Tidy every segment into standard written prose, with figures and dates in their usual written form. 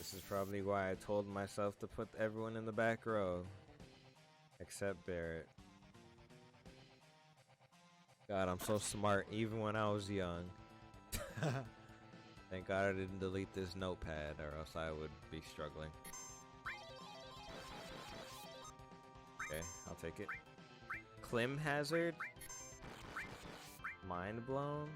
This is probably why I told myself to put everyone in the back row. Except Barrett. God, I'm so smart, even when I was young. Thank God I didn't delete this notepad, or else I would be struggling. Okay, I'll take it. Clim hazard? Mind blown?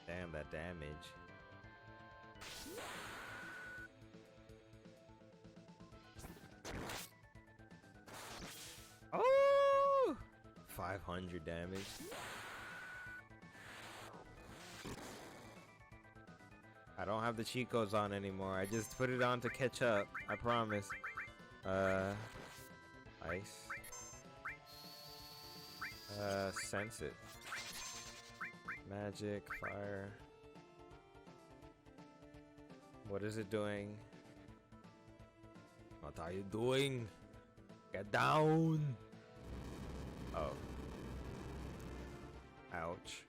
Damn, that damage. Oh! 500 damage. I don't have the cheat codes on anymore. I just put it on to catch up. I promise. Ice. Sense it. Magic, fire. What is it doing? What are you doing? Get down! Oh. Ouch.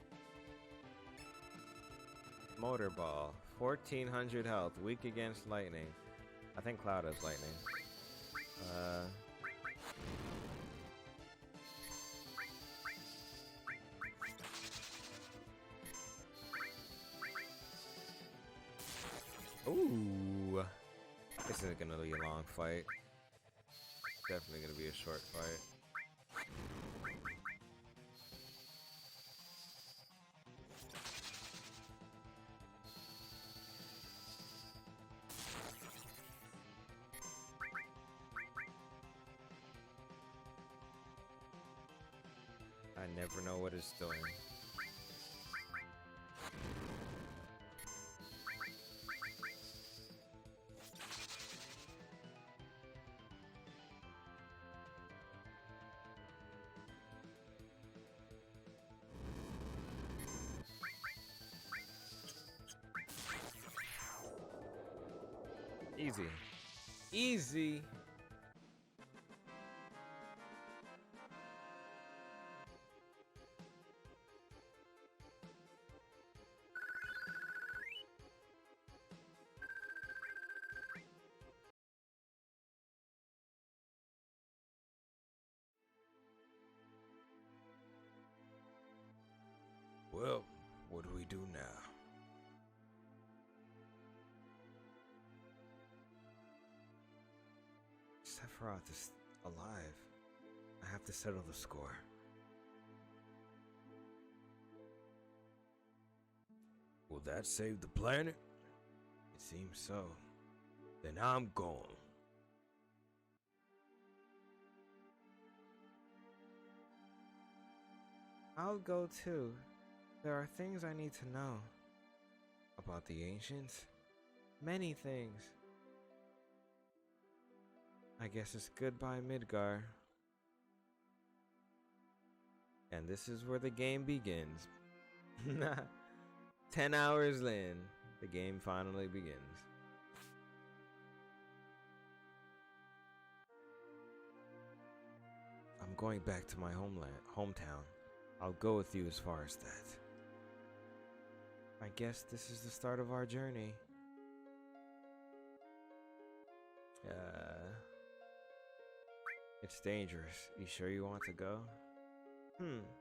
Motor ball. 1400 health. Weak against lightning. I think Cloud has lightning. Ooh. This isn't gonna be a long fight. Definitely gonna be a short fight. I never know what it's doing. Easy. Easy. Well, what do we do now? Sephiroth is alive. I have to settle the score. Will that save the planet? It seems so. Then I'm going. I'll go too. There are things I need to know. About the ancients? Many things. I guess it's goodbye, Midgar. And this is where the game begins. 10 hours in, the game finally begins. I'm going back to my hometown. I'll go with you as far as that. I guess this is the start of our journey. It's dangerous. You sure you want to go?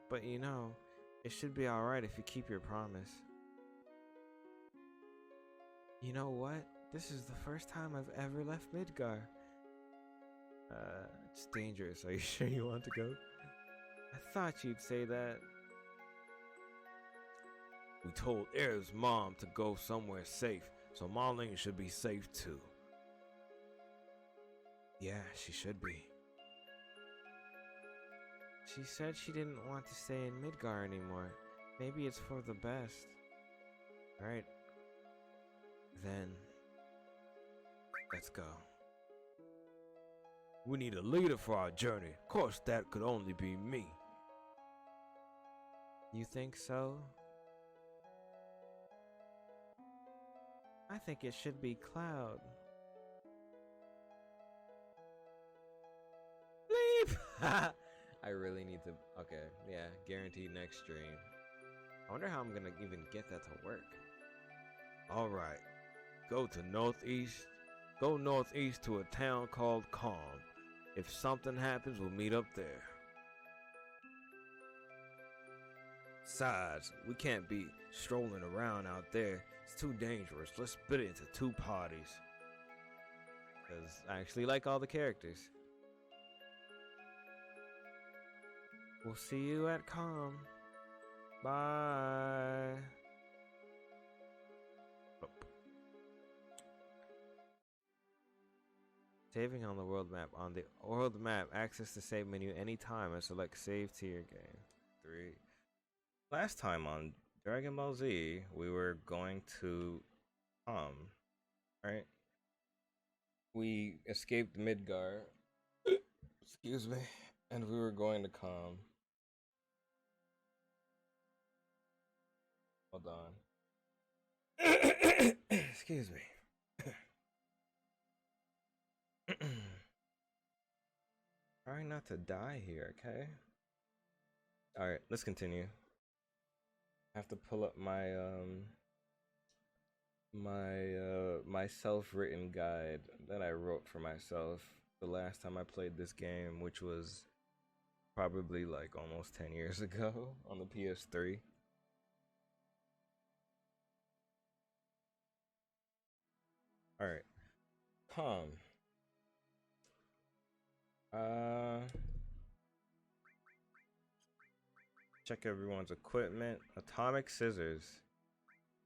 But you know, it should be alright if you keep your promise. You know what? This is the first time I've ever left Midgar. It's dangerous. Are you sure you want to go? I thought you'd say that. We told Air's mom to go somewhere safe, so Marlene should be safe too. Yeah, she should be. She said she didn't want to stay in Midgar anymore. Maybe it's for the best. Alright. Then, let's go. We need a leader for our journey. Of course, that could only be me. You think so? I think it should be Cloud. Leave! I really need to. Okay, yeah, guaranteed next stream. I wonder how I'm gonna even get that to work. Alright, go to northeast. Go northeast to a town called Calm. If something happens, we'll meet up there. Besides, we can't be strolling around out there. It's too dangerous. Let's split it into two parties. Because I actually like all the characters. We'll see you at Calm. Bye. Saving on the world map. On the world map, access the save menu anytime and select save to your game. 3. Last time on Dragon Ball Z, we were going to right? We escaped Midgar. Excuse me. And we were going to Calm. Hold on. Excuse me. Try not to die here, okay? Alright, let's continue. I have to pull up my my self-written guide that I wrote for myself the last time I played this game, which was probably like almost 10 years ago on the PS3. Alright. Calm. Check everyone's equipment. Atomic scissors.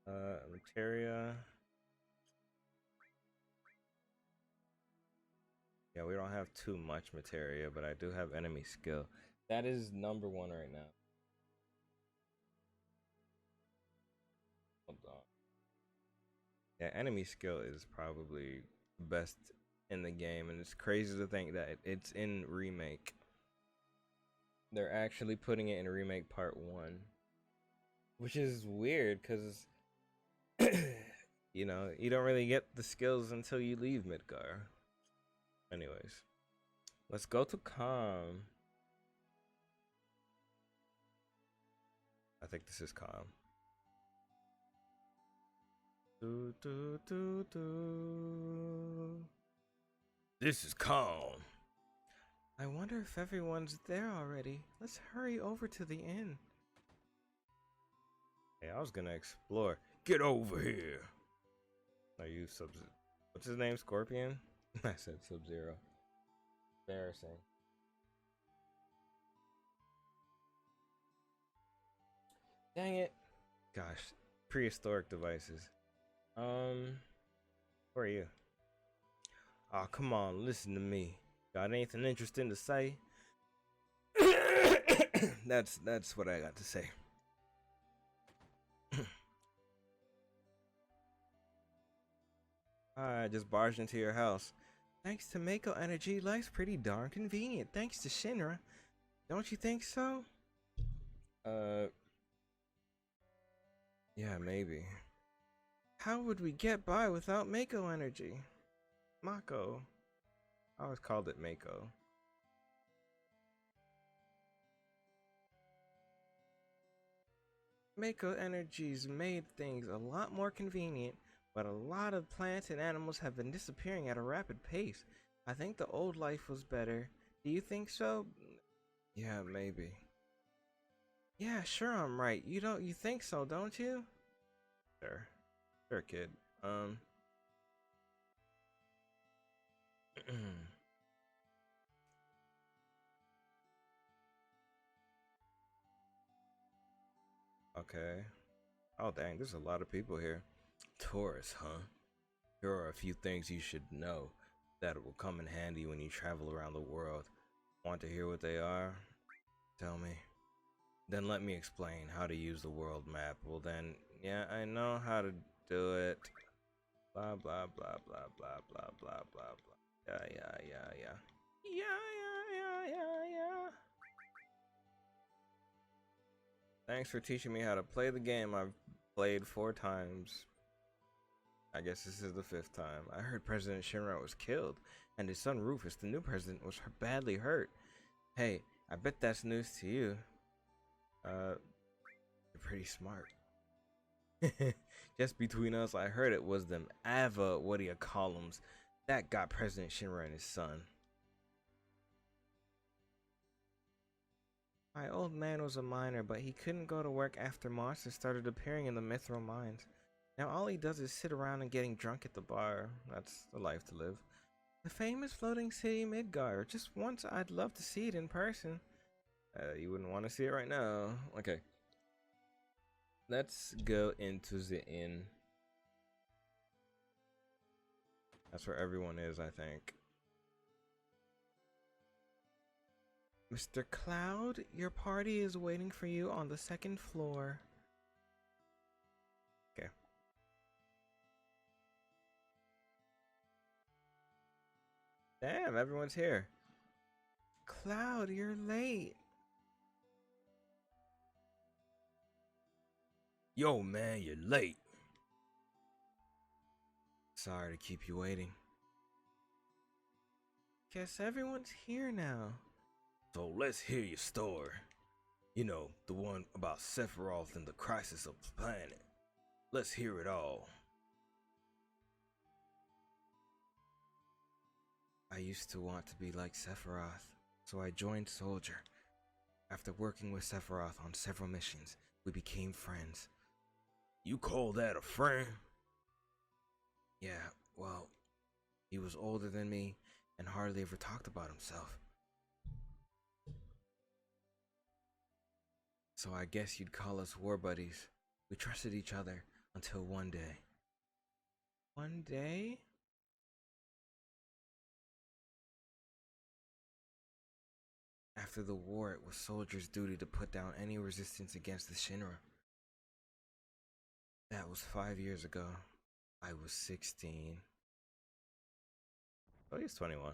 Materia. Yeah, we don't have too much materia, but I do have enemy skill. That is number 1 right now. Hold on. Yeah, enemy skill is probably best in the game, and it's crazy to think that it's in Remake. They're actually putting it in Remake Part 1, which is weird because you know, you don't really get the skills until you leave Midgar. Anyways, let's go to Calm. I think this is Calm. This is Calm. I wonder if everyone's there already. Let's hurry over to the inn. Hey, I was gonna explore. Get over here. Are you Sub? What's his name? Scorpion? I said Sub-Zero. Embarrassing. Dang it. Gosh, prehistoric devices. Who are you? Oh, come on, listen to me. Got anything interesting to say? That's what I got to say. I just barged into your house. Thanks to Mako Energy, life's pretty darn convenient. Thanks to Shinra. Don't you think so? Yeah, maybe. How would we get by without Mako Energy? Mako. I always called it Mako. Mako Energy's made things a lot more convenient, but a lot of plants and animals have been disappearing at a rapid pace. I think the old life was better. Do you think so? Yeah, maybe. Yeah, sure I'm right. You think so, don't you? Sure. Sure, kid. Okay. Oh dang, there's a lot of people here. Tourists, huh? Here are a few things you should know that will come in handy when you travel around the world. Want to hear what they are? Tell me. Then let me explain how to use the world map. Well then, yeah, I know how to do it. Blah blah blah blah blah blah blah blah blah. Yeah. Yeah. Thanks for teaching me how to play the game I've played 4 times. I guess this is the 5th time. I heard President Shinra was killed, and his son Rufus, the new president, was badly hurt. Hey, I bet that's news to you. You're pretty smart. Just between us, I heard it was them Ava, what do you call 'ems, that got President Shinra and his son. My old man was a miner, but he couldn't go to work after monsters started appearing in the mithril mines. Now all he does is sit around and getting drunk at the bar. That's the life to live. The famous floating city Midgar. Just once I'd love to see it in person. You wouldn't want to see it right now. Okay. Let's go into the inn. That's where everyone is, I think. Mr. Cloud, your party is waiting for you on the second floor. Okay. Damn, everyone's here. Cloud, you're late. Yo, man, you're late. Sorry to keep you waiting. Guess everyone's here now. So let's hear your story. You know, the one about Sephiroth and the crisis of the planet. Let's hear it all. I used to want to be like Sephiroth, so I joined Soldier. After working with Sephiroth on several missions, we became friends. You call that a friend? Yeah, well, he was older than me and hardly ever talked about himself. So I guess you'd call us war buddies. We trusted each other until one day. One day? After the war, it was Soldier's duty to put down any resistance against the Shinra. That was 5 years ago. I was 16. Oh, he's 21.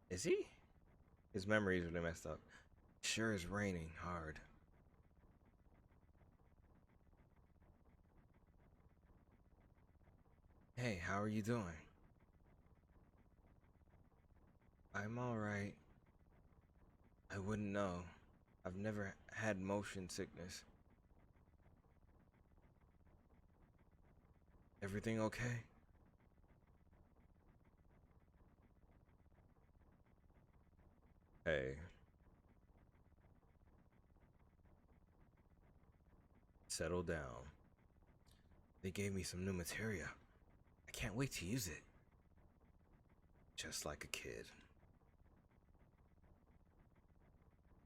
Is he? His memory's really messed up. Sure is raining hard. Hey, how are you doing? I'm alright. I wouldn't know. I've never had motion sickness. Everything okay? Hey, settle down. They gave me some new materia. I can't wait to use it. Just like a kid.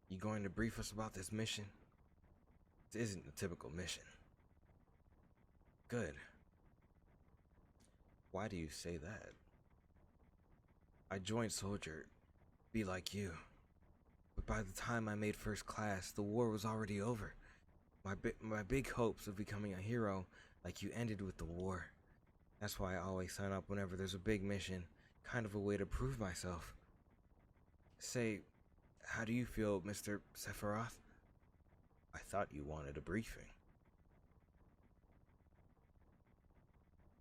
You going to brief us about this mission? This isn't a typical mission. Good. Why do you say that? I joined Soldier, be like you. But by the time I made first class, the war was already over. My big hopes of becoming a hero like you ended with the war. That's why I always sign up whenever there's a big mission, kind of a way to prove myself. Say, how do you feel, Mr. Sephiroth? I thought you wanted a briefing.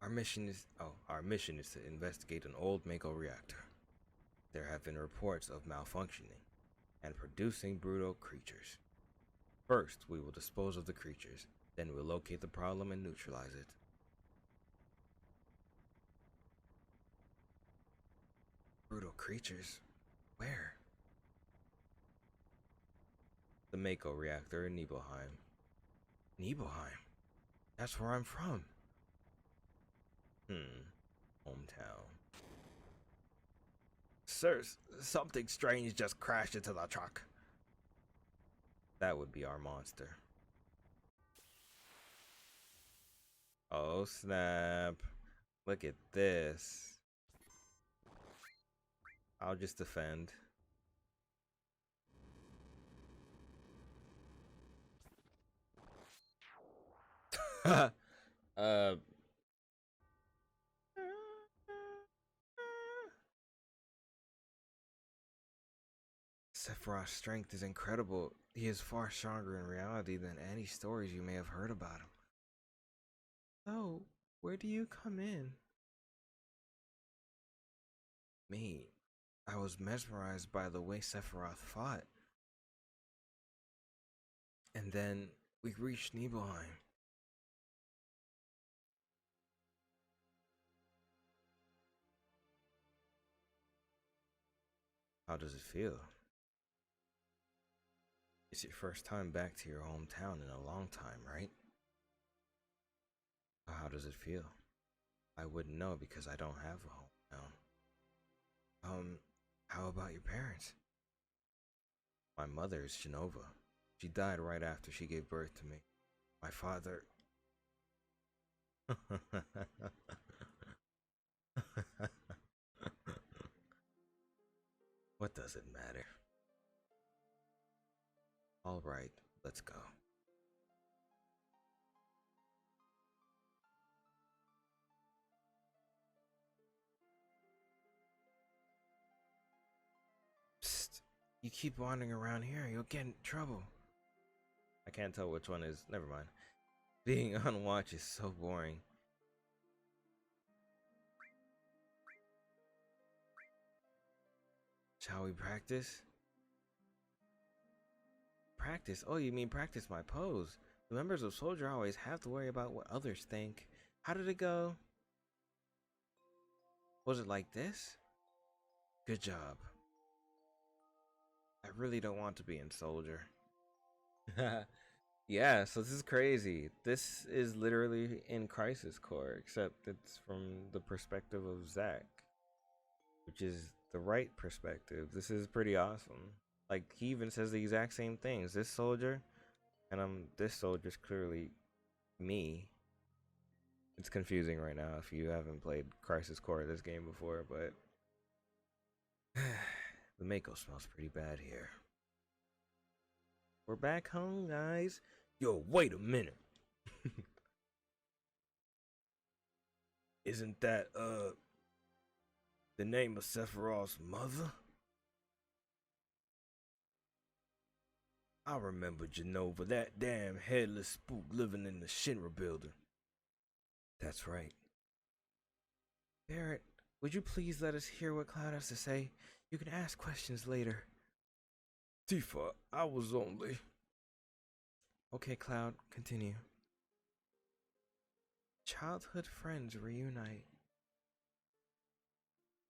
Our mission is to investigate an old Mako reactor. There have been reports of malfunctioning and producing brutal creatures. First, we will dispose of the creatures, then we'll locate the problem and neutralize it. Brutal creatures? Where? The Mako reactor in Nibelheim. Nibelheim? That's where I'm from. Hometown. Sir, something strange just crashed into the truck. That would be our monster. Oh snap. Look at this. I'll just defend. uh Sephiroth's strength is incredible. He is far stronger in reality than any stories you may have heard about him. So, where do you come in? Me. I was mesmerized by the way Sephiroth fought. And then we reached Nibelheim. How does it feel? It's your first time back to your hometown in a long time, right? How does it feel? I wouldn't know because I don't have a hometown. How about your parents? My mother is Genova. She died right after she gave birth to me. My father. What does it matter? All right, let's go. Psst. You keep wandering around here, you'll get in trouble. I can't tell which one is. Never mind. Being on watch is so boring. Shall we practice? Practice? Oh, you mean practice my pose? The members of Soldier always have to worry about what others think. How did it go? Was it like this? Good job. I really don't want to be in Soldier. Yeah, so this is crazy. This is literally in Crisis Core, except it's from the perspective of Zack, which is the right perspective. This is pretty awesome. Like, he even says the exact same things. This soldier, and this soldier's clearly me. It's confusing right now if you haven't played Crisis Core this game before, but the Mako smells pretty bad here. We're back home, guys. Yo, wait a minute. Isn't that the name of Sephiroth's mother? I remember Genova, that damn headless spook living in the Shinra building. That's right. Barrett, would you please let us hear what Cloud has to say? You can ask questions later. Tifa, I was only... Okay, Cloud, continue. Childhood friends reunite.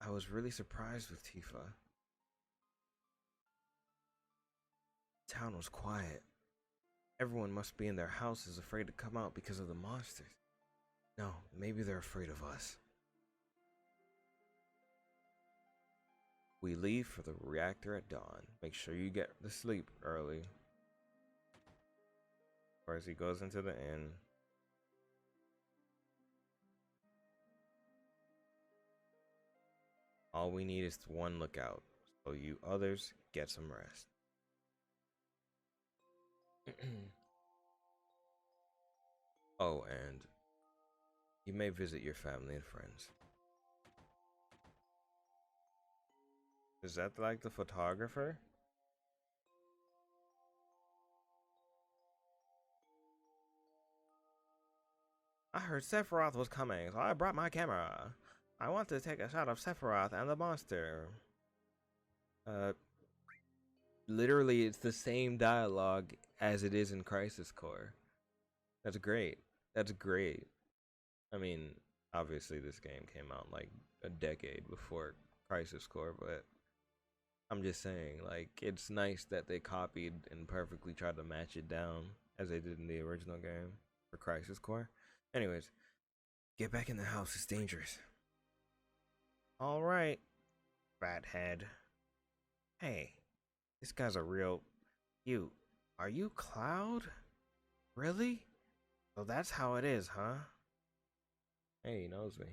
I was really surprised with Tifa. Town was quiet. Everyone must be in their houses afraid to come out because of the monsters. No, maybe they're afraid of us. We leave for the reactor at dawn. Make sure you get to sleep early. First, he goes into the inn. All we need is one lookout, so you others get some rest. Oh, and you may visit your family and friends. Is that like the photographer? I heard Sephiroth was coming, so I brought my camera. I want to take a shot of Sephiroth and the monster. Literally, it's the same dialogue as it is in Crisis Core. That's great. That's great. I mean, obviously this game came out like a decade before Crisis Core, but I'm just saying, like, it's nice that they copied and perfectly tried to match it down as they did in the original game for Crisis Core. Anyways, get back in the house, it's dangerous. Alright, fathead. Hey, this guy's a real... Are you Cloud? Really? So that's how it is, huh? Hey, he knows me.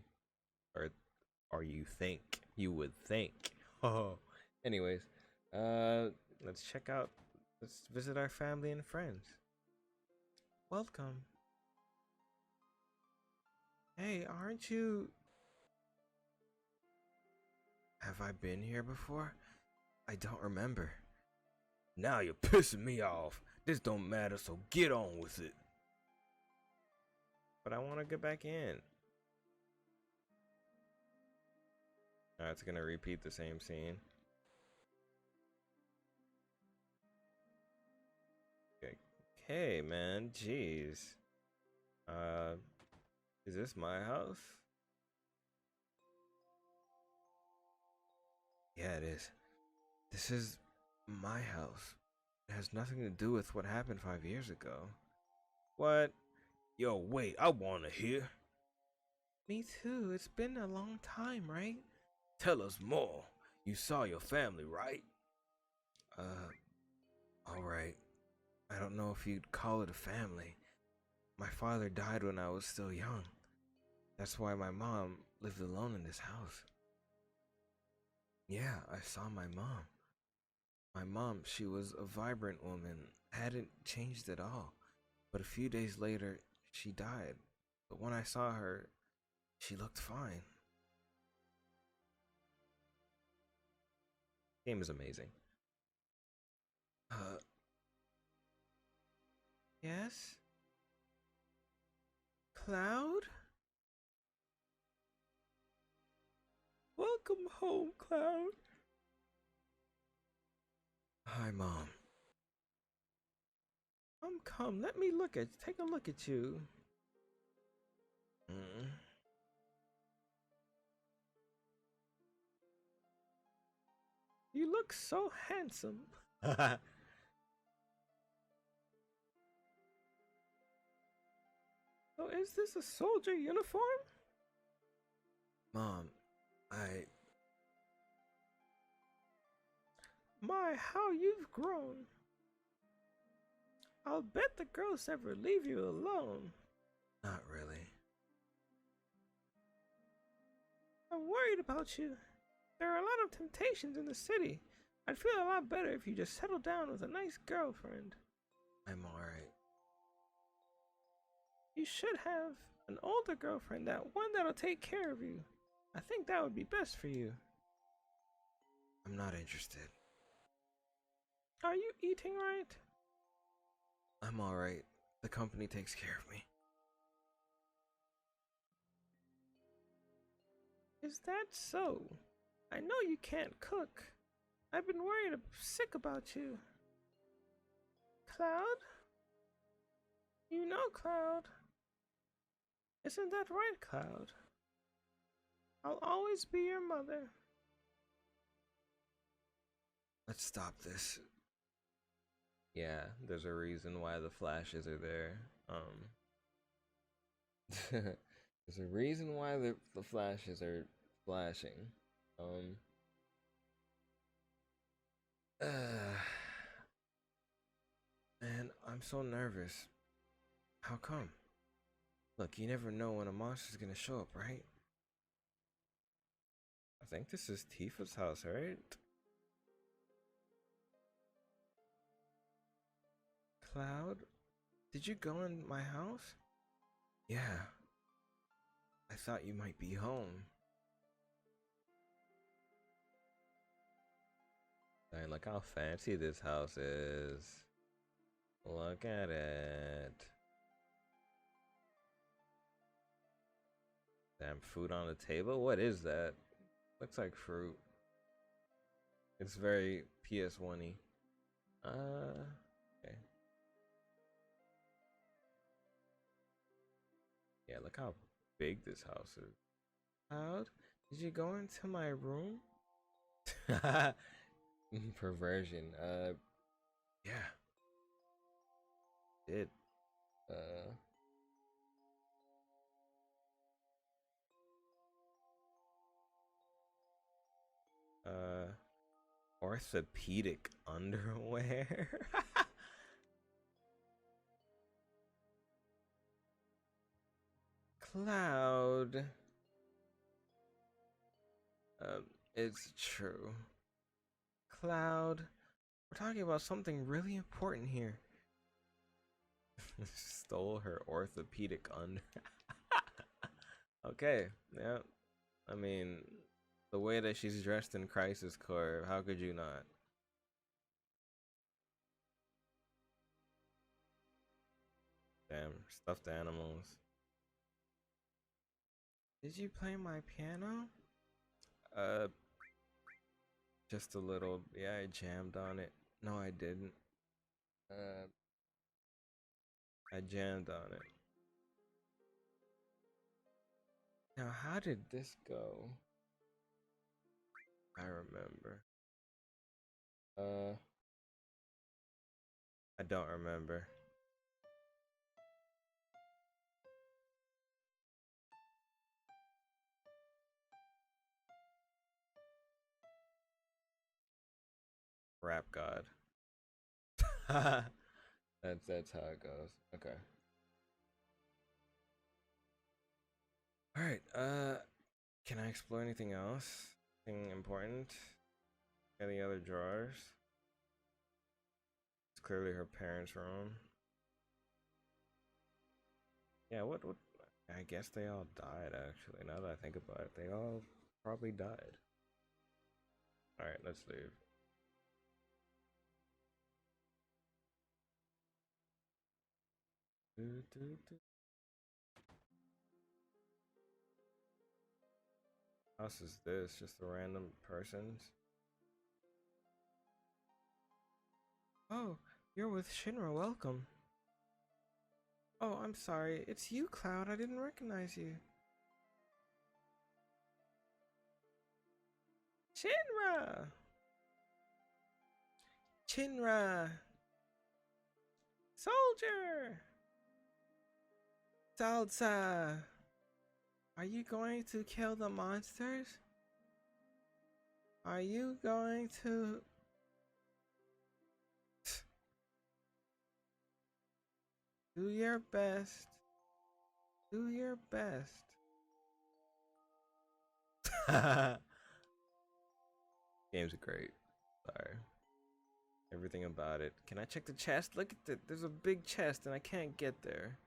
Or you think. You would think. Oh. Anyways, let's check out... Let's visit our family and friends. Welcome. Hey, aren't you... Have I been here before? I don't remember. Now you're pissing me off. This don't matter, so get on with it. But I want to get back in. It's gonna repeat the same scene. Okay, Hey man, jeez. Uh, is this my house? Yeah, it is. This is my house. It has nothing to do with what happened 5 years ago. What? Yo, wait, I wanna hear. Me too. It's been a long time, right? Tell us more. You saw your family, right? Uh, alright. I don't know if you'd call it a family. My father died when I was still young. That's why my mom lived alone in this house. Yeah, I saw my mom. My mom, she was a vibrant woman, hadn't changed at all. But a few days later, she died. But when I saw her, she looked fine. Game is amazing. Uh, yes? Cloud? Welcome home, Cloud. Hi, Mom. Come, let me take a look at you. Mm. You look so handsome. So is this a soldier uniform? Mom, I... My, how you've grown. I'll bet the girls never leave you alone. Not really. I'm worried about you. There are a lot of temptations in the city. I'd feel a lot better if you just settled down with a nice girlfriend. I'm alright. You should have an older girlfriend, one that'll take care of you. I think that would be best for you. I'm not interested. Are you eating right? I'm alright. The company takes care of me. Is that so? I know you can't cook. I've been worried sick about you. Cloud? You know Cloud. Isn't that right, Cloud? I'll always be your mother. Let's stop this. Yeah, there's a reason why the flashes are there. There's a reason why the flashes are flashing. Um, Man, I'm so nervous. How come? Look, you never know when a monster's gonna show up, right? I think this is Tifa's house, right? Cloud, did you go in my house? Yeah. I thought you might be home. Dang, look how fancy this house is. Look at it. Damn, food on the table? What is that? Looks like fruit. It's very PS1-y. Okay. Yeah, look how big this house is. Cloud, did you go into my room? Perversion. Yeah, did. Uh, uh, Orthopedic underwear. Cloud. It's true. Cloud, we're talking about something really important here. Stole her orthopedic under. Okay, yeah. I mean, the way that she's dressed in Crisis Core, how could you not? Damn, stuffed animals. Did you play my piano? Uh, just a little. Yeah, I jammed on it. No, I didn't. Uh, I jammed on it. Now, how did this go? I remember. I don't remember. Rap God. That's how it goes. Okay. All right. Can I explore anything else? Anything important? Any other drawers? It's clearly her parents' room. Yeah. What? I guess they all died. Actually, now that I think about it, they all probably died. All right. Let's leave. Do, do, do. House is this? Just a random person's? Oh, you're with Shinra. Welcome. Oh, I'm sorry. It's you, Cloud. I didn't recognize you. Shinra! Shinra! Soldier! Salsa! Are you going to kill the monsters? Are you going to... Do your best. Do your best. Game's great. Sorry. Everything about it. Can I check the chest? Look at it. There's a big chest and I can't get there.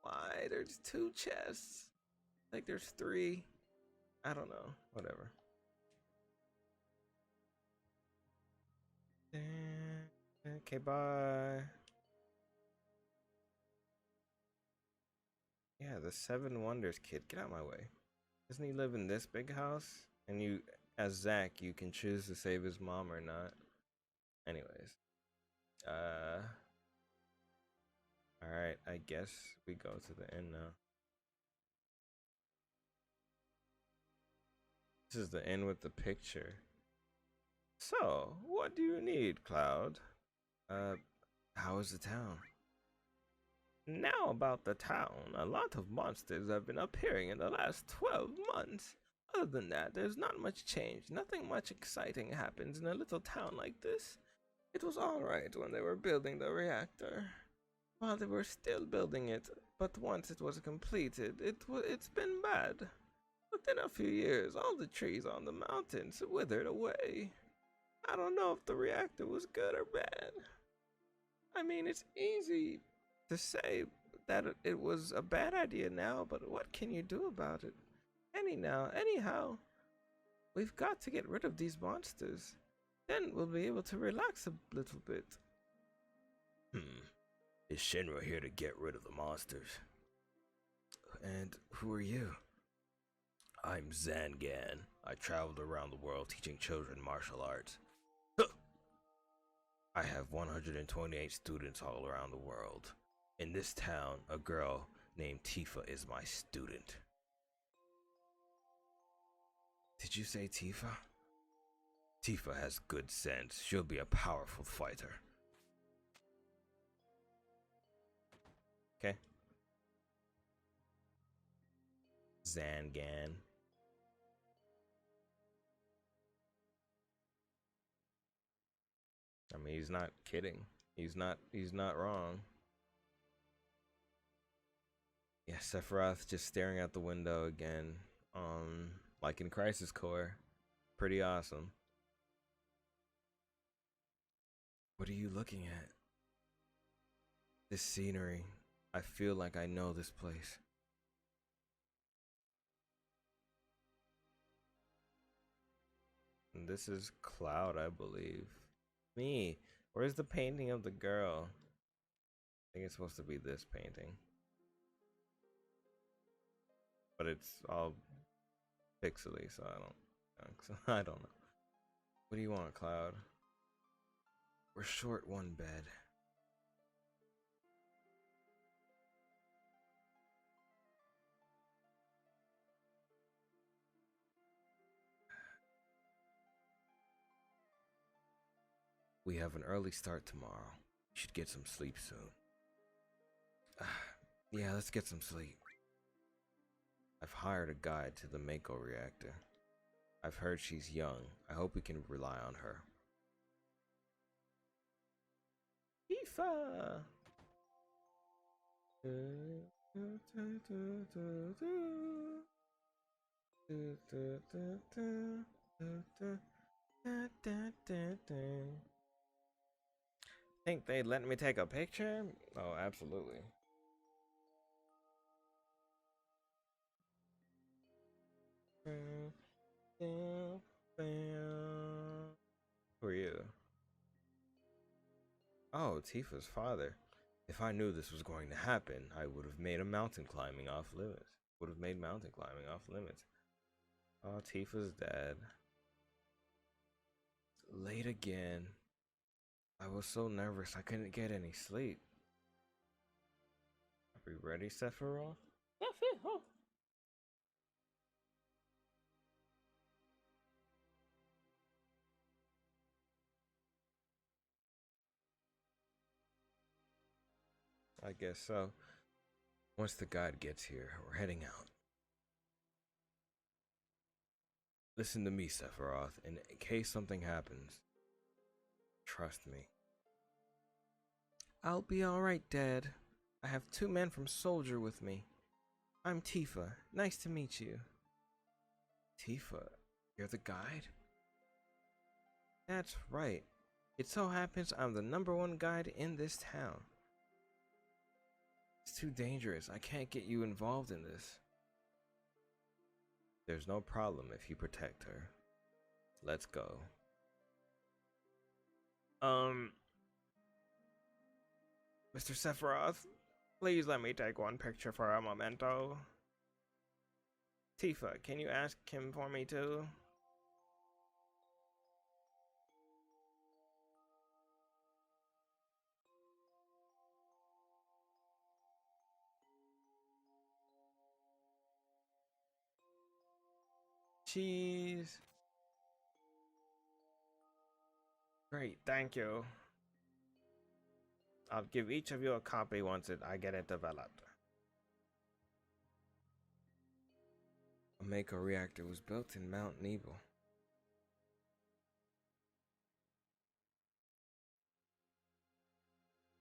Why? There's two chests. Like there's three. I don't know. Whatever. Okay, bye. Yeah, the Seven Wonders kid. Get out of my way. Doesn't he live in this big house? And you, as Zack, you can choose to save his mom or not. Anyways. Alright, I guess we go to the inn now. This is the inn with the picture. So, what do you need, Cloud? How is the town? Now about the town. A lot of monsters have been appearing in the last 12 months. Other than that, there's not much change. Nothing much exciting happens in a little town like this. It was alright when they were building the reactor. While they were still building it, but once it was completed, it's been bad. Within a few years, all the trees on the mountains withered away. I don't know if the reactor was good or bad. I mean, it's easy to say that it was a bad idea now, but what can you do about it? Anyhow, we've got to get rid of these monsters. Then we'll be able to relax a little bit. Is Shinra here to get rid of the monsters? And who are you? I'm Zangan. I traveled around the world teaching children martial arts. I have 128 students all around the world. In this town, a girl named Tifa is my student. Did you say Tifa? Tifa has good sense. She'll be a powerful fighter. Okay. Zangan. I mean, he's not kidding. He's not wrong. Yeah, Sephiroth just staring out the window again. Like in Crisis Core. Pretty awesome. What are you looking at? This scenery. I feel like I know this place. And this is Cloud, I believe. Me. Where's the painting of the girl? I think it's supposed to be this painting. But it's all pixely, so I don't know. What do you want, Cloud? We're short one bed. We have an early start tomorrow. You should get some sleep soon. Yeah, let's get some sleep. I've hired a guide to the Mako reactor. I've heard she's young. I hope we can rely on her. FIFA! Think they'd let me take a picture? Oh, absolutely. Who are you? Oh, Tifa's father. If I knew this was going to happen, I would have made mountain climbing off limits. Oh, Tifa's dead. Late again. I was so nervous I couldn't get any sleep. Are we ready, Sephiroth? I guess so. Once the guide gets here, we're heading out. Listen to me, Sephiroth. In case something happens, trust me. I'll be alright, Dad. I have 2 men from Soldier with me. I'm Tifa. Nice to meet you. Tifa, you're the guide? That's right. It so happens I'm the #1 guide in this town. It's too dangerous. I can't get you involved in this. There's no problem if you protect her. Let's go. Mr. Sephiroth, please let me take one picture for a memento. Tifa, can you ask him for me too? Cheese. Great, thank you. I'll give each of you a copy once I get it developed. A Mako reactor was built in Mount Nebo.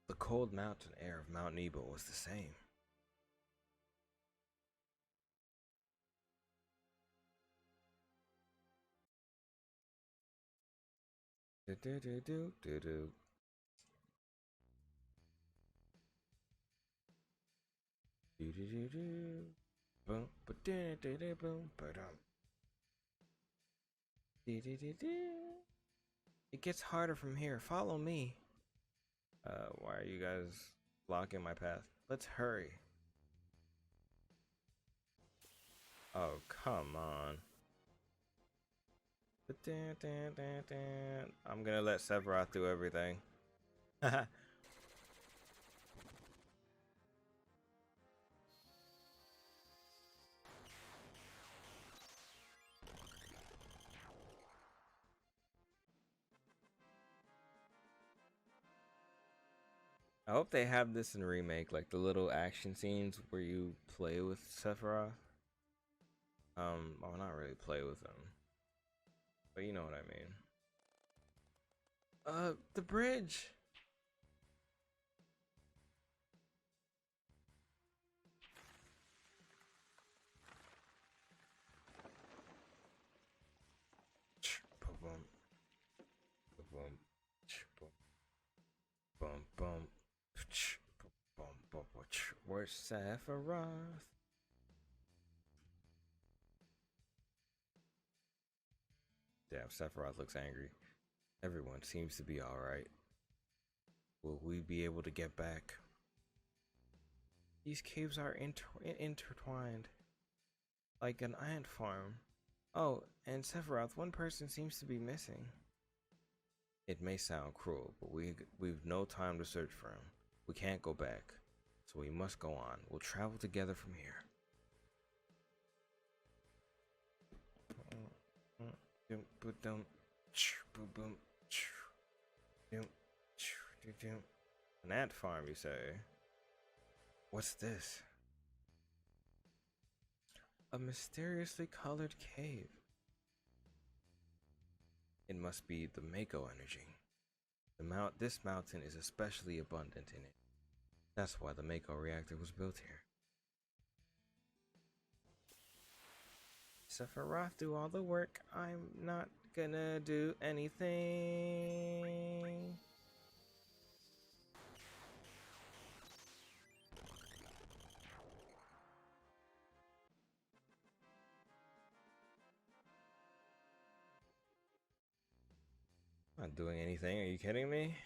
The cold mountain air of Mount Nebo was the same. Do do do do do do. Do do do do. Boom, ba do do do boom, ba dum. Do do do do. It gets harder from here. Follow me. Why are you guys blocking my path? Let's hurry. Oh, come on. I'm gonna let Sephiroth do everything. I hope they have this in Remake, like the little action scenes where you play with Sephiroth. Well, not really play with them, but you know what I mean. The bridge. Boom, boom, boom, boom, boom. Where's Sephiroth? Damn, Sephiroth looks angry. Everyone seems to be alright. Will we be able to get back? These caves are intertwined, like an ant farm. Oh, and Sephiroth, one person seems to be missing. It may sound cruel, but we've no time to search for him. We can't go back, so we must go on. We'll travel together from here. An ant farm, you say? What's this? A mysteriously colored cave. It must be the Mako energy. This mountain is especially abundant in it. That's why the Mako reactor was built here. Sephiroth, do all the work. I'm not gonna do anything. Not doing anything, are you kidding me?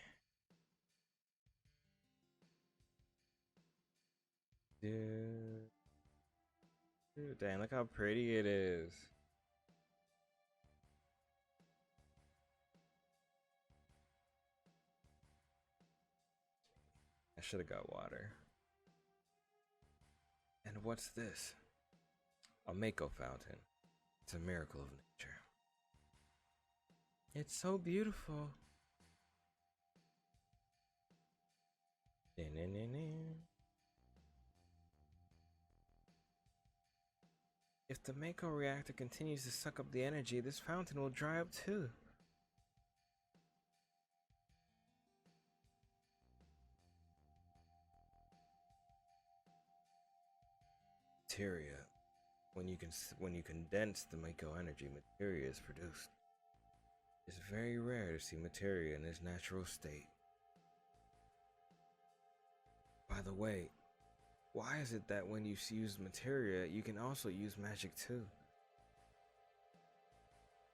Dude. Dude, dang, look how pretty it is. I should have got water. And what's this? A Mako fountain. It's a miracle of nature. It's so beautiful. If the Mako reactor continues to suck up the energy, this fountain will dry up too. Materia. When you condense the Mako energy, materia is produced. It's very rare to see materia in its natural state. By the way, why is it that when you use materia, you can also use magic too?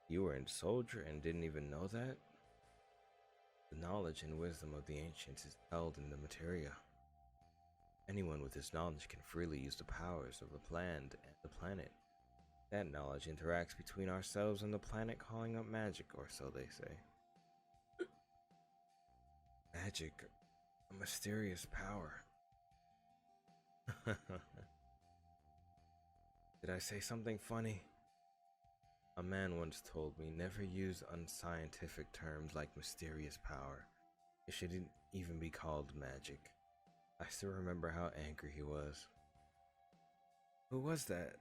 You were a soldier and didn't even know that? The knowledge and wisdom of the ancients is held in the materia. Anyone with this knowledge can freely use the powers of the land and the planet. That knowledge interacts between ourselves and the planet, calling up magic, or so they say. Magic, a mysterious power. Did I say something funny? A man once told me never use unscientific terms like mysterious power. It shouldn't even be called magic. I still remember how angry he was. Who was that?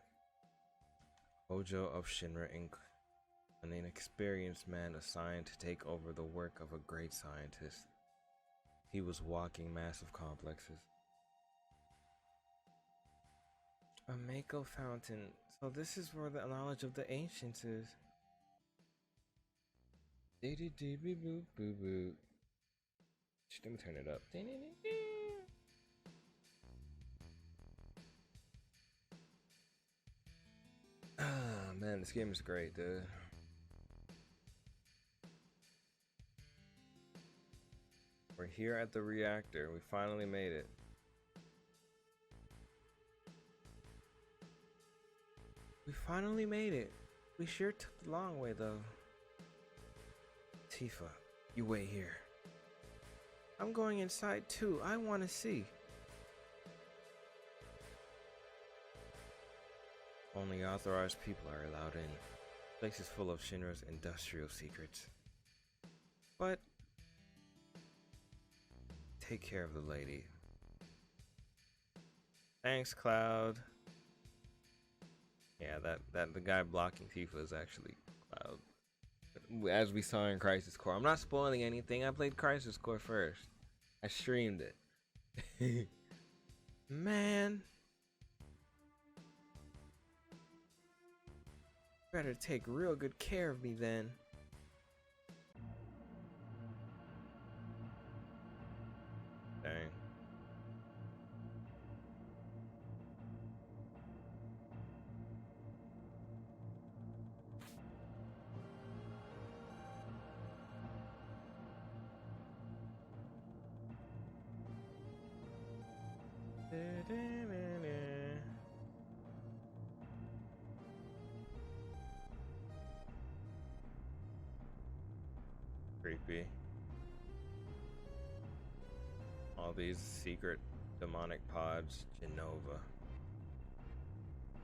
Hojo of Shinra Inc., an inexperienced man assigned to take over the work of a great scientist. He was walking massive complexes. A Mako fountain. So this is where the knowledge of the ancients is. Let me turn it up. Ah, man, this game is great, dude. We're here at the reactor. We finally made it. We finally made it. We sure took the long way, though. Tifa, you wait here. I'm going inside, too. I want to see. Only authorized people are allowed in. The place is full of Shinra's industrial secrets. But take care of the lady. Thanks, Cloud. Yeah, that the guy blocking Tifa is actually Cloud. As we saw in Crisis Core. I'm not spoiling anything. I played Crisis Core first. I streamed it. Man. Better take real good care of me then. Dang. Creepy. All these secret demonic pods. Genova.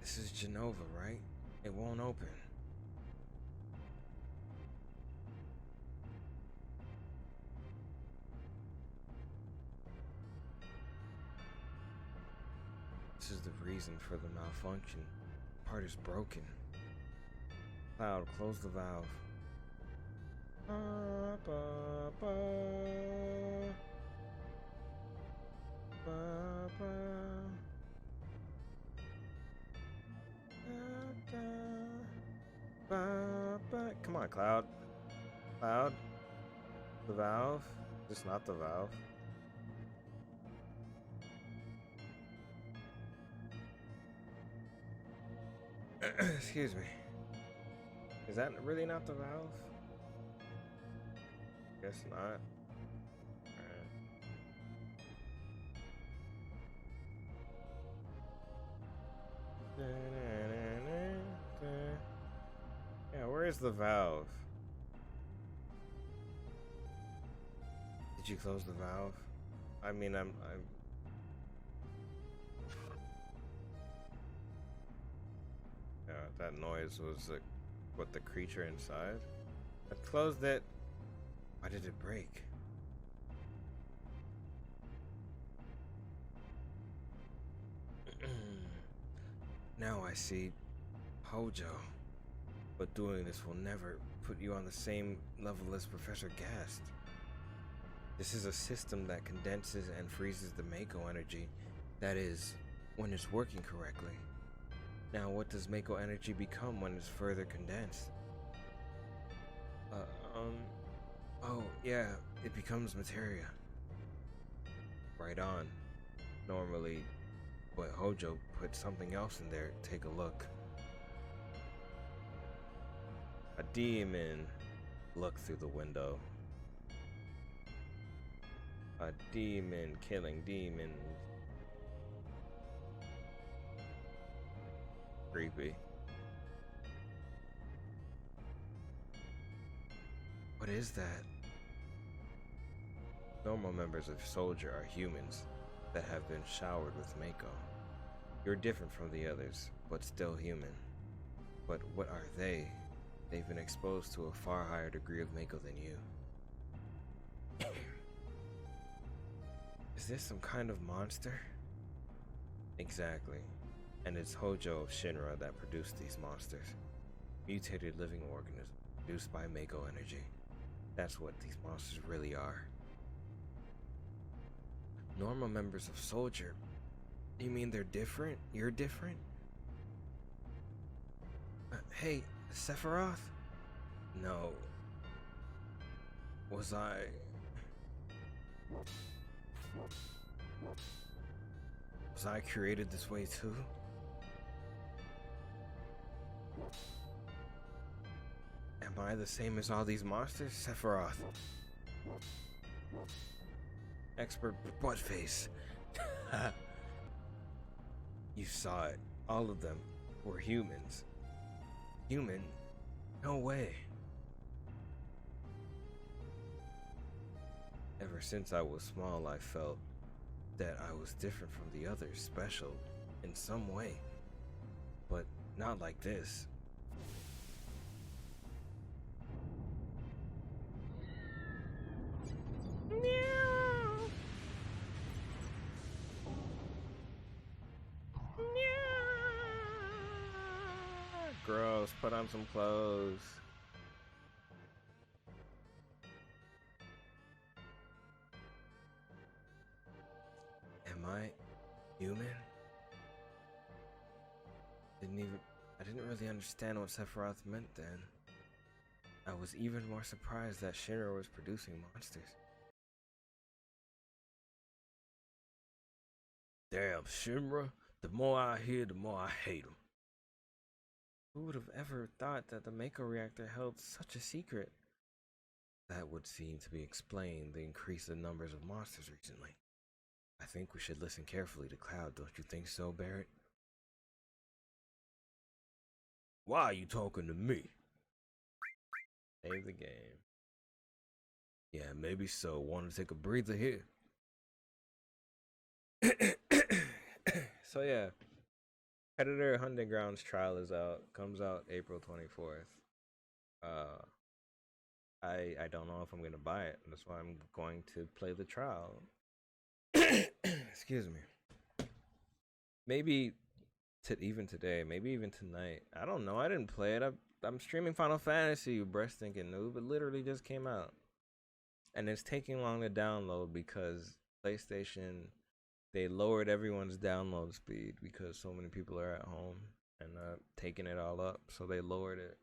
This is Genova, right? It won't open. This is the reason for the malfunction. The part is broken. Cloud, close the valve. Ba, ba, ba. Ba, ba. Da, da. Ba, ba. Come on, Cloud. Cloud. The valve. Just not the valve. Excuse me. Is that really not the valve? Guess not. Yeah, where is the valve? Did you close the valve? I mean, I'm yeah, that noise was what, the creature inside? I closed it. Why did it break? Now I see. Hojo. But doing this will never put you on the same level as Professor Gast. This is a system that condenses and freezes the Mako energy. That is, when it's working correctly. Now, what does Mako energy become when it's further condensed? Oh, yeah, it becomes materia. Right on. Normally, but Hojo put something else in there. Take a look. A demon. Look through the window. A demon killing demons. Creepy. What is that? Normal members of Soldier are humans that have been showered with Mako. You're different from the others, but still human. But what are they? They've been exposed to a far higher degree of Mako than you. Is this some kind of monster? Exactly. And it's Hojo of Shinra that produced these monsters. Mutated living organisms produced by Mako energy. That's what these monsters really are. Normal members of Soldier? You mean they're different? You're different? Hey, Sephiroth? No. Was I created this way too? Am I the same as all these monsters? Sephiroth. Expert buttface. You saw it. All of them were humans. Human? No way. Ever since I was small, I felt that I was different from the others, special in some way. But not like this. Gross, put on some clothes. Am I human? I didn't really understand what Sephiroth meant then. I was even more surprised that Shinra was producing monsters. Damn, Shinra. The more I hear, the more I hate them. Who would have ever thought that the Mako reactor held such a secret? That would seem to be explained the increase in numbers of monsters recently. I think we should listen carefully to Cloud, don't you think so, Barrett? Why are you talking to me? Save the game. Yeah, maybe so. Want to take a breather here? So yeah, Predator Hunting Grounds trial is out. Comes out April 24th. I don't know if I'm gonna buy it. That's why I'm going to play the trial. Excuse me. Maybe to even today, maybe even tonight. I don't know. I didn't play it. I'm streaming Final Fantasy, you breast thinking noob. It literally just came out. And it's taking long to download because PlayStation, they lowered everyone's download speed because so many people are at home and taking it all up. So they lowered it.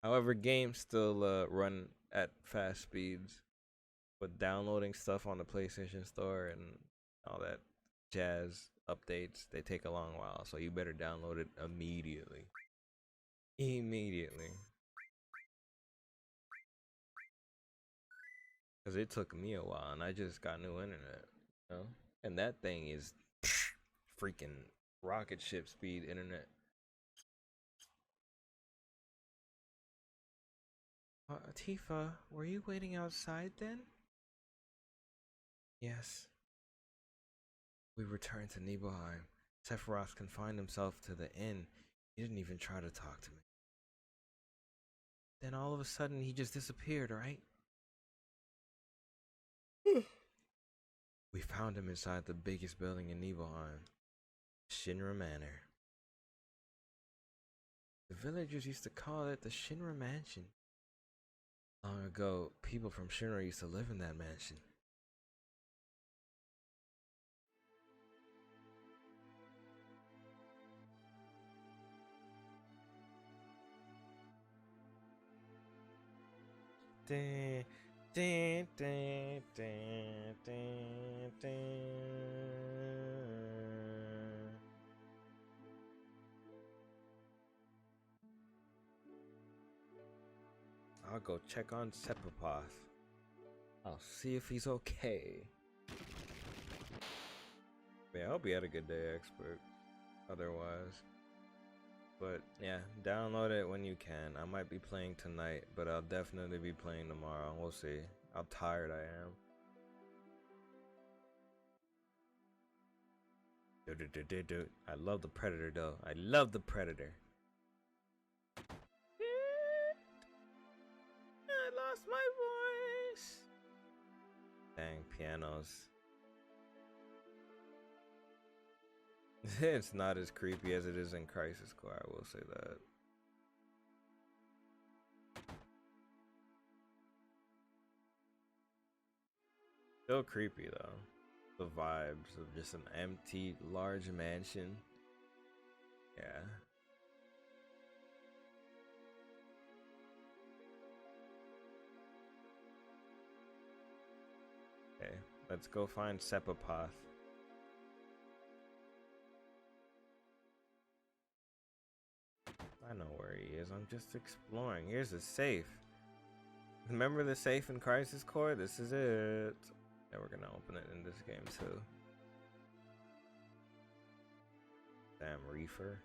However, games still run at fast speeds, but downloading stuff on the PlayStation Store and all that jazz updates, they take a long while. So you better download it immediately. Immediately. Because it took me a while and I just got new internet. You know? And that thing is freaking rocket ship speed internet. Tifa, were you waiting outside then? Yes. We returned to Nibelheim. Sephiroth confined himself to the inn. He didn't even try to talk to me. Then all of a sudden he just disappeared, right? We found him inside the biggest building in Nibelheim, Shinra Manor. The villagers used to call it the Shinra Mansion. Long ago, people from Shinra used to live in that mansion. Dun, dun, dun, dun, dun, dun. I'll go check on Sephiroth. I'll see if he's okay. Yeah, I hope he had a good day, expert. Otherwise. But yeah, download it when you can. I might be playing tonight, but I'll definitely be playing tomorrow. We'll see how tired I am. I love the Predator though. I love the Predator. I lost my voice. Dang, pianos. It's not as creepy as it is in Crisis Core, I will say that. Still creepy though. The vibes of just an empty, large mansion. Yeah. Okay, let's go find Sephiroth. I know where he is. I'm just exploring. Here's a safe. Remember the safe in Crisis Core? This is it. Yeah, we're gonna open it in this game too. Damn, Reefer.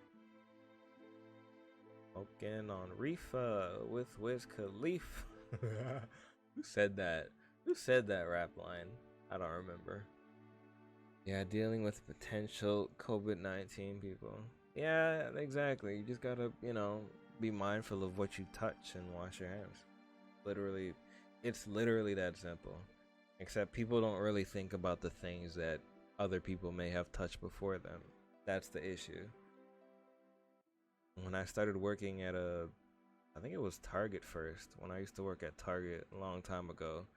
Smoking on Reefer with Wiz Khalifa. Who said that? Who said that rap line? I don't remember. Yeah, dealing with potential COVID-19 people. Yeah, exactly. You just gotta, be mindful of what you touch and wash your hands. Literally, it's literally that simple. Except people don't really think about the things that other people may have touched before them. That's the issue. When I started working at I think it was Target first. When I used to work at Target a long time ago,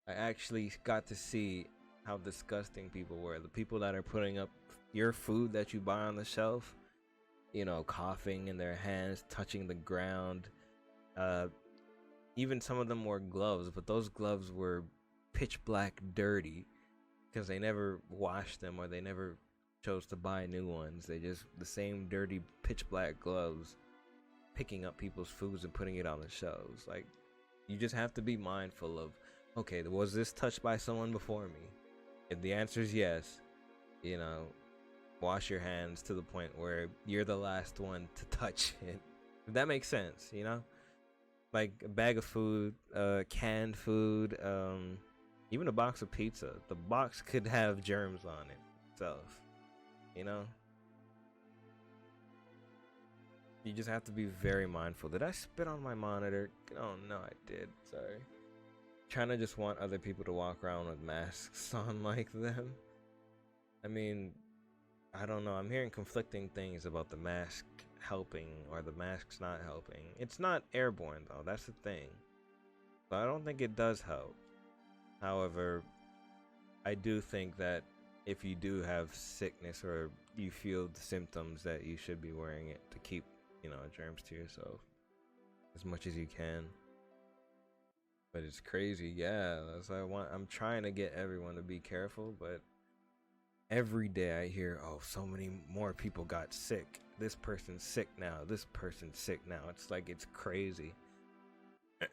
I actually got to see how disgusting people were. The people that are putting up your food that you buy on the shelf, coughing in their hands, touching the ground. Even some of them wore gloves, but those gloves were pitch black dirty because they never washed them or they never chose to buy new ones. They just the same dirty pitch black gloves, picking up people's foods and putting it on the shelves. Like, you just have to be mindful of, okay, was this touched by someone before me? If the answer is yes, wash your hands to the point where you're the last one to touch it. If that makes sense, like a bag of food, canned food, even a box of pizza. The box could have germs on it itself. You just have to be very mindful. Did I spit on my monitor? Oh no, I did. Sorry. Trying to just want other people to walk around with masks on like them. I mean, I don't know. I'm hearing conflicting things about the mask helping or the mask's not helping. It's not airborne though. That's the thing. So I don't think it does help. However, I do think that if you do have sickness or you feel the symptoms, that you should be wearing it to keep, germs to yourself as much as you can. But it's crazy, yeah. That's why I'm trying to get everyone to be careful, but every day I hear, oh, so many more people got sick. This person's sick now. This person's sick now. It's like, it's crazy.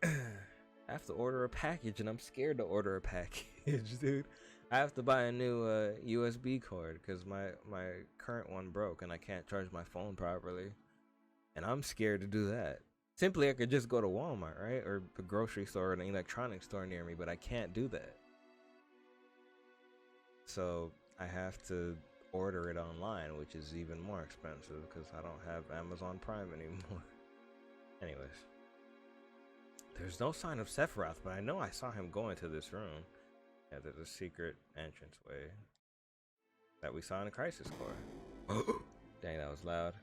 I have to order a package, and I'm scared to order a package, dude. I have to buy a new USB cord because my current one broke, and I can't charge my phone properly. And I'm scared to do that. Simply, I could just go to Walmart, right? Or the grocery store or an electronics store near me, but I can't do that. So I have to order it online, which is even more expensive because I don't have Amazon Prime anymore. Anyways. There's no sign of Sephiroth, but I know I saw him go into this room. Yeah, there's a secret entranceway that we saw in the Crisis Core. Dang, that was loud.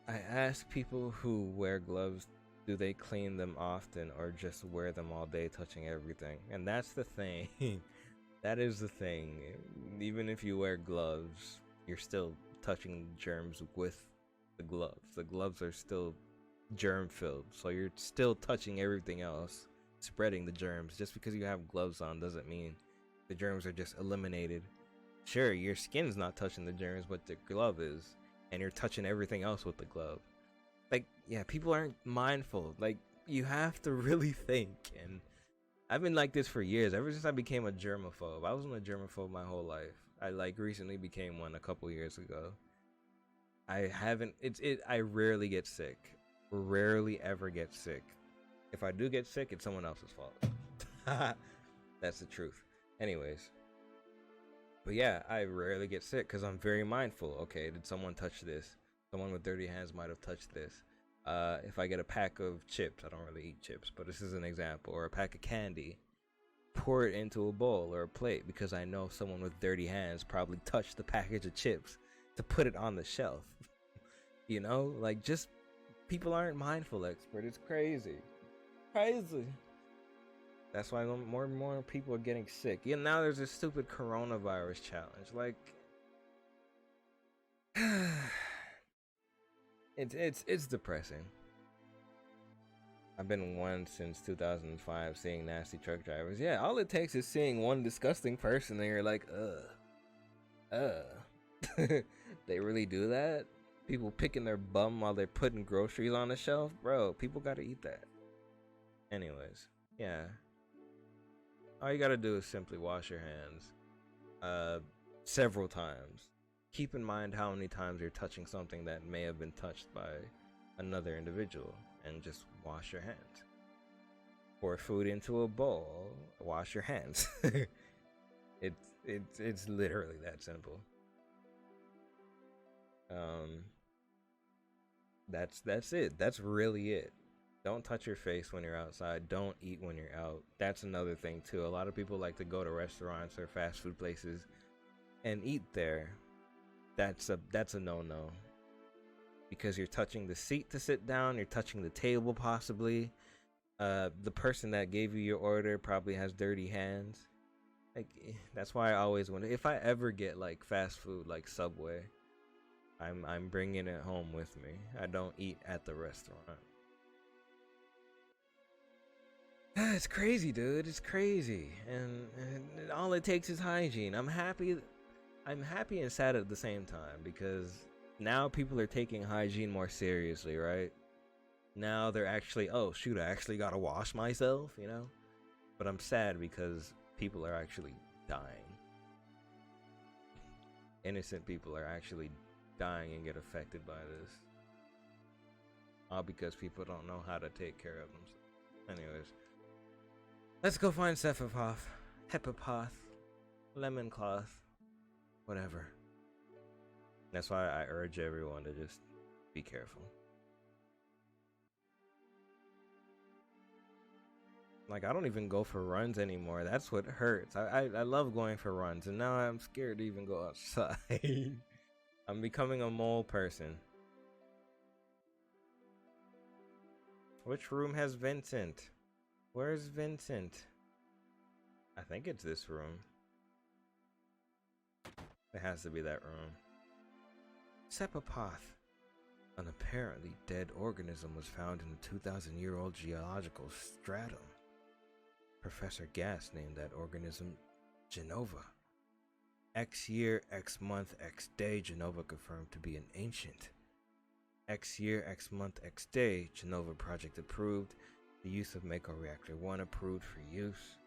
I ask people who wear gloves, do they clean them often or just wear them all day touching everything? And that's the thing. That is the thing. Even if you wear gloves, you're still touching germs with the gloves. The gloves are still germ filled, so you're still touching everything else, spreading the germs. Just because you have gloves on doesn't mean the germs are just eliminated. Sure, your skin's not touching the germs, but the glove is, and you're touching everything else with the glove. Like, yeah, people aren't mindful. Like, you have to really think. And I've been like this for years, ever since I became a germaphobe. I wasn't a germaphobe my whole life. I recently became one a couple years ago. I rarely get sick. Rarely ever get sick. If I do get sick, it's someone else's fault. That's the truth. Anyways. But yeah, I rarely get sick because I'm very mindful. Okay, did someone touch this? Someone with dirty hands might have touched this. If I get a pack of chips, I don't really eat chips, but this is an example, or a pack of candy, pour it into a bowl or a plate because I know someone with dirty hands probably touched the package of chips to put it on the shelf. Like, just people aren't mindful, expert. It's crazy. Crazy. That's why more and more people are getting sick. Yeah, now there's this stupid coronavirus challenge. Like, it's depressing. I've been one since 2005 seeing nasty truck drivers. Yeah, all it takes is seeing one disgusting person and you're like, they really do that? People picking their bum while they're putting groceries on the shelf? Bro, people gotta eat that. Anyways, yeah. All you gotta do is simply wash your hands several times. Keep in mind how many times you're touching something that may have been touched by another individual, and just wash your hands. Pour food into a bowl, wash your hands. It's literally that simple. That's it. That's really it. Don't touch your face when you're outside. Don't eat when you're out. That's another thing too. A lot of people like to go to restaurants or fast food places and eat there. That's a no-no. Because you're touching the seat to sit down, you're touching the table possibly. The person that gave you your order probably has dirty hands. Like, that's why I always wonder if I ever get like fast food like Subway, I'm bringing it home with me. I don't eat at the restaurant. It's crazy, dude. It's crazy, and all it takes is hygiene. I'm happy and sad at the same time because now people are taking hygiene more seriously, right? Now they're actually, oh shoot, I actually gotta wash myself, But I'm sad because people are actually dying. Innocent people are actually dying and get affected by this. All because people don't know how to take care of themselves. Anyways. Let's go find Sephiroth, Hepapoth, Lemon Cloth, whatever. That's why I urge everyone to just be careful. Like, I don't even go for runs anymore. That's what hurts. I love going for runs, and now I'm scared to even go outside. I'm becoming a mole person. Which room has Vincent? Where's Vincent? I think it's this room. It has to be that room. Sepopoth. An apparently dead organism was found in a 2,000-year-old geological stratum. Professor Gass named that organism Genova. X year, X month, X day, Genova confirmed to be an ancient. X year, X month, X day, Genova project approved. The use of Mako Reactor 1 approved for use.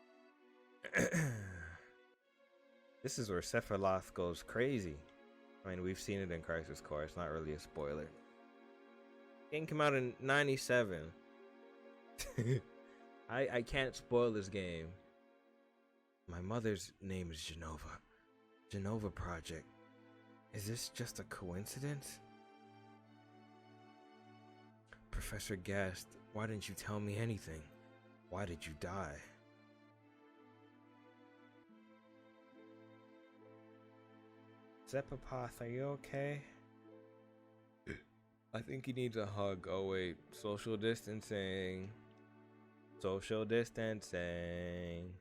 This is where Sephiroth goes crazy. I mean, we've seen it in Crisis Core. It's not really a spoiler. Game came out in 97. I can't spoil this game. My mother's name is Genova. Genova Project. Is this just a coincidence? Professor Gast, why didn't you tell me anything? Why did you die? Sepopoth, are you okay? I think he needs a hug. Oh wait, social distancing. Social distancing.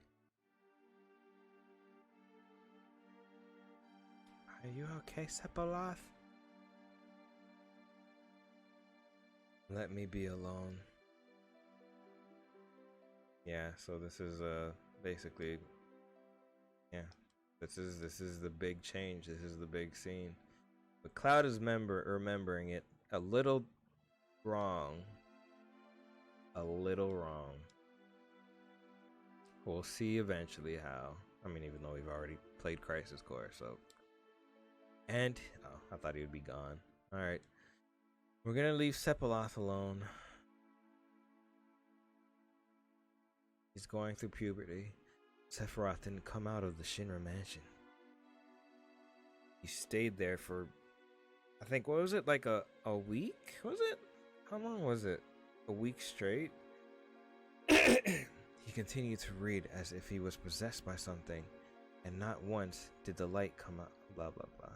Are you okay, Sepopoth? Let me be alone. Yeah, so this is basically, yeah, this is the big change. This is the big scene. But Cloud is remembering it a little wrong. A little wrong. We'll see eventually how. I mean, even though we've already played Crisis Core, so. And, oh, I thought he would be gone. Alright. We're gonna leave Sepopoth alone. He's going through puberty. Sephiroth didn't come out of the Shinra mansion. He stayed there for, I think, what was it, like a week? Was it? How long was it? A week straight? He continued to read as if he was possessed by something, and not once did the light come out. Blah, blah, blah.